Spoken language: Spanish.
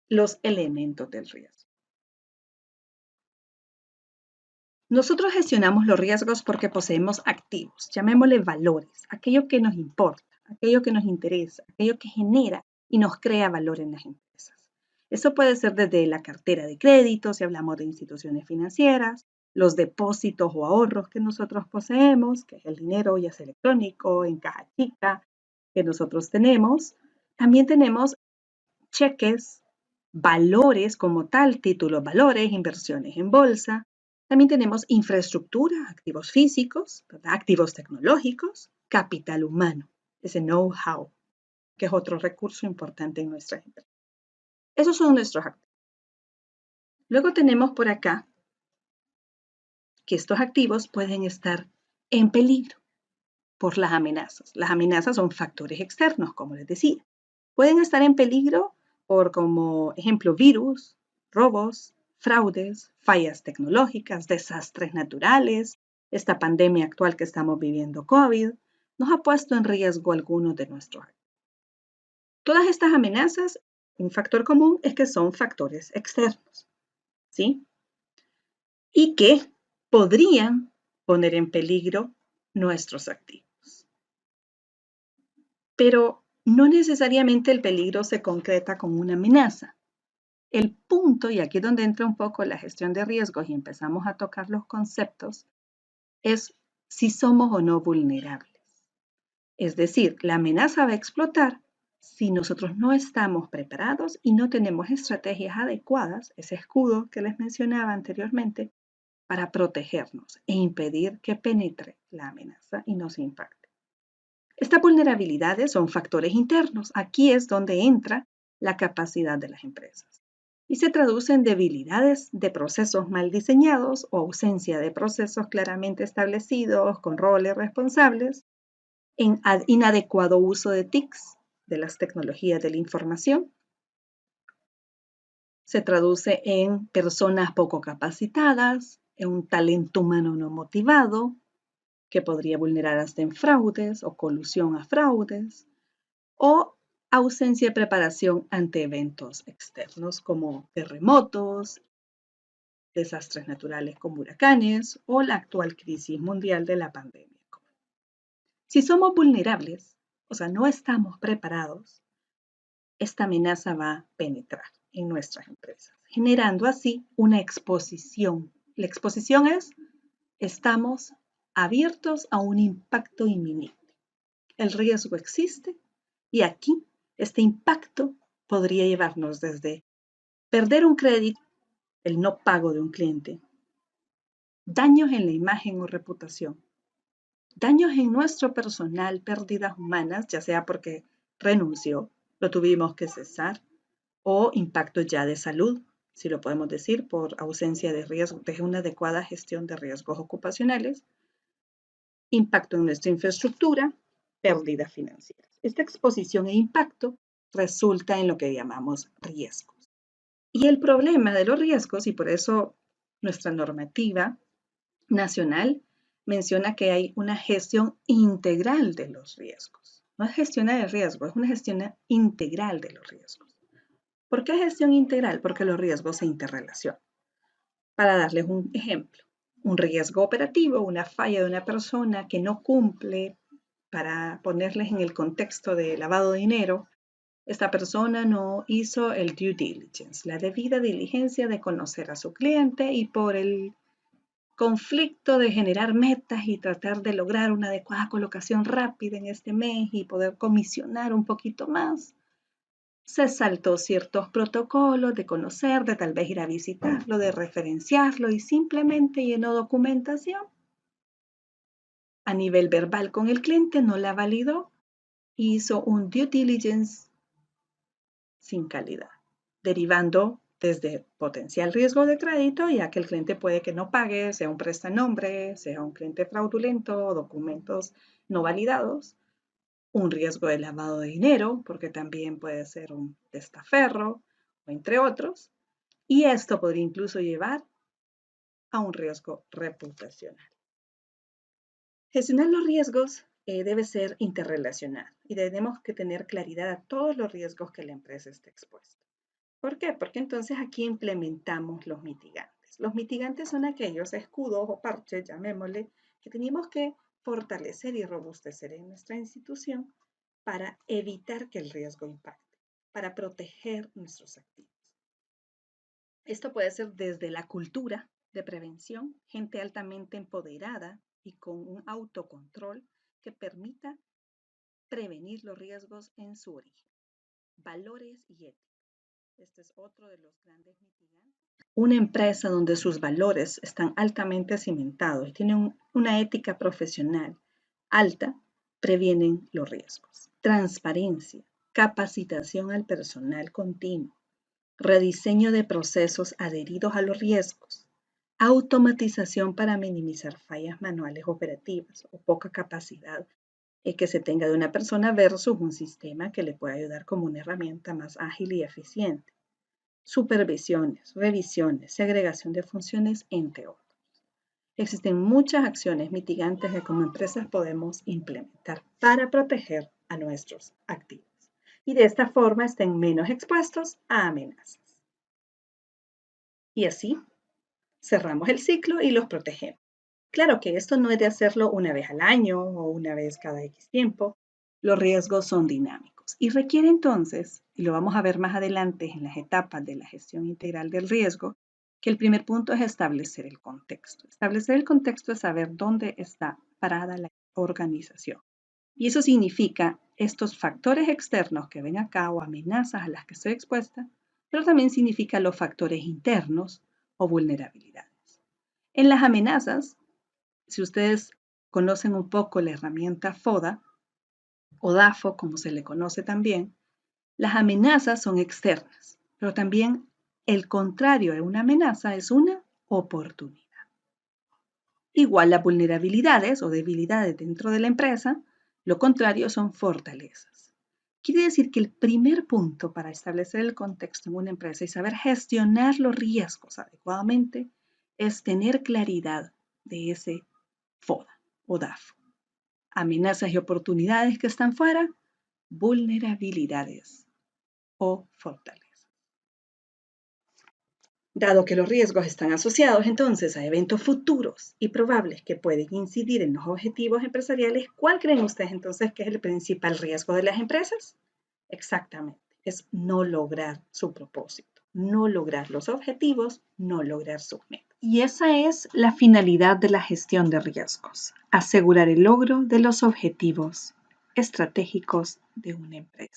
los elementos del riesgo. Nosotros gestionamos los riesgos porque poseemos activos, llamémosle valores, aquello que nos importa, aquello que nos interesa, aquello que genera y nos crea valor en las empresas. Eso puede ser desde la cartera de crédito, si hablamos de instituciones financieras, los depósitos o ahorros que nosotros poseemos, que es el dinero ya sea electrónico, en caja chica, que nosotros tenemos. También tenemos cheques, valores como tal, títulos, valores, inversiones en bolsa. También tenemos infraestructura, activos físicos, ¿verdad? Activos tecnológicos, capital humano, ese know-how, que es otro recurso importante en nuestra empresa. Esos son nuestros activos. Luego tenemos por acá que estos activos pueden estar en peligro por las amenazas. Las amenazas son factores externos, como les decía. Pueden estar en peligro por, como ejemplo, virus, robos, fraudes, fallas tecnológicas, desastres naturales. Esta pandemia actual que estamos viviendo, COVID, nos ha puesto en riesgo algunos de nuestros activos. Todas estas amenazas, un factor común es que son factores externos, ¿sí? Y que podrían poner en peligro nuestros activos. Pero no necesariamente el peligro se concreta con una amenaza. El punto, y aquí es donde entra un poco la gestión de riesgos y empezamos a tocar los conceptos, es si somos o no vulnerables. Es decir, la amenaza va a explotar si nosotros no estamos preparados y no tenemos estrategias adecuadas, ese escudo que les mencionaba anteriormente, para protegernos e impedir que penetre la amenaza y nos impacte. Estas vulnerabilidades son factores internos. Aquí es donde entra la capacidad de las empresas y se traduce en debilidades de procesos mal diseñados o ausencia de procesos claramente establecidos con roles responsables, en inadecuado uso de TICs, de las tecnologías de la información. Se traduce en personas poco capacitadas, en un talento humano no motivado, que podría vulnerar hasta en fraudes o colusión a fraudes, o ausencia de preparación ante eventos externos como terremotos, desastres naturales como huracanes o la actual crisis mundial de la pandemia. Si somos vulnerables, o sea, no estamos preparados, esta amenaza va a penetrar en nuestras empresas, generando así una exposición. La exposición es, estamos abiertos a un impacto inminente. El riesgo existe y aquí este impacto podría llevarnos desde perder un crédito, el no pago de un cliente, daños en la imagen o reputación, daños en nuestro personal, pérdidas humanas, ya sea porque renunció, lo tuvimos que cesar, o impacto ya de salud, si lo podemos decir, por ausencia de riesgo, de una adecuada gestión de riesgos ocupacionales, impacto en nuestra infraestructura, pérdidas financieras. Esta exposición e impacto resulta en lo que llamamos riesgos. Y el problema de los riesgos, y por eso nuestra normativa nacional menciona que hay una gestión integral de los riesgos. No es gestión de riesgo, es una gestión integral de los riesgos. ¿Por qué gestión integral? Porque los riesgos se interrelacionan. Para darles un ejemplo, un riesgo operativo, una falla de una persona que no cumple, para ponerles en el contexto de lavado de dinero, esta persona no hizo el due diligence, la debida diligencia de conocer a su cliente y por el conflicto de generar metas y tratar de lograr una adecuada colocación rápida en este mes y poder comisionar un poquito más, se saltó ciertos protocolos de conocer, de tal vez ir a visitarlo, de referenciarlo y simplemente llenó documentación a nivel verbal con el cliente, no la validó, hizo un due diligence sin calidad, derivando desde potencial riesgo de crédito, ya que el cliente puede que no pague, sea un prestanombre, sea un cliente fraudulento, documentos no validados, un riesgo de lavado de dinero, porque también puede ser un testaferro, entre otros, y esto podría incluso llevar a un riesgo reputacional. Gestionar los riesgos debe ser interrelacionado y tenemos que tener claridad a todos los riesgos que la empresa esté expuesta. ¿Por qué? Porque entonces aquí implementamos los mitigantes. Los mitigantes son aquellos escudos o parches, llamémosle, que tenemos que fortalecer y robustecer en nuestra institución para evitar que el riesgo impacte, para proteger nuestros activos. Esto puede ser desde la cultura de prevención, gente altamente empoderada y con un autocontrol que permita prevenir los riesgos en su origen. Valores y ética. Este es otro de los grandes mitigantes. Una empresa donde sus valores están altamente cimentados y tienen una ética profesional alta, previenen los riesgos. Transparencia, capacitación al personal continuo, rediseño de procesos adheridos a los riesgos, automatización para minimizar fallas manuales operativas o poca capacidad que se tenga de una persona versus un sistema que le pueda ayudar como una herramienta más ágil y eficiente. Supervisiones, revisiones, segregación de funciones, entre otros. Existen muchas acciones mitigantes que como empresas podemos implementar para proteger a nuestros activos y de esta forma estén menos expuestos a amenazas. Y así cerramos el ciclo y los protegemos. Claro que esto no es de hacerlo una vez al año o una vez cada X tiempo. Los riesgos son dinámicos y requiere entonces, y lo vamos a ver más adelante en las etapas de la gestión integral del riesgo, que el primer punto es establecer el contexto. Establecer el contexto es saber dónde está parada la organización. Y eso significa estos factores externos que ven acá o amenazas a las que estoy expuesta, pero también significa los factores internos o vulnerabilidades. En las amenazas, si ustedes conocen un poco la herramienta FODA o DAFO, como se le conoce también, las amenazas son externas, pero también el contrario de una amenaza es una oportunidad. Igual las vulnerabilidades o debilidades dentro de la empresa, lo contrario son fortalezas. Quiere decir que el primer punto para establecer el contexto en una empresa y saber gestionar los riesgos adecuadamente es tener claridad de ese FODA o DAFO. Amenazas y oportunidades que están fuera, vulnerabilidades o fortalezas. Dado que los riesgos están asociados entonces a eventos futuros y probables que pueden incidir en los objetivos empresariales, ¿cuál creen ustedes entonces que es el principal riesgo de las empresas? Exactamente, es no lograr su propósito, no lograr los objetivos, no lograr sus metas. Y esa es la finalidad de la gestión de riesgos, asegurar el logro de los objetivos estratégicos de una empresa.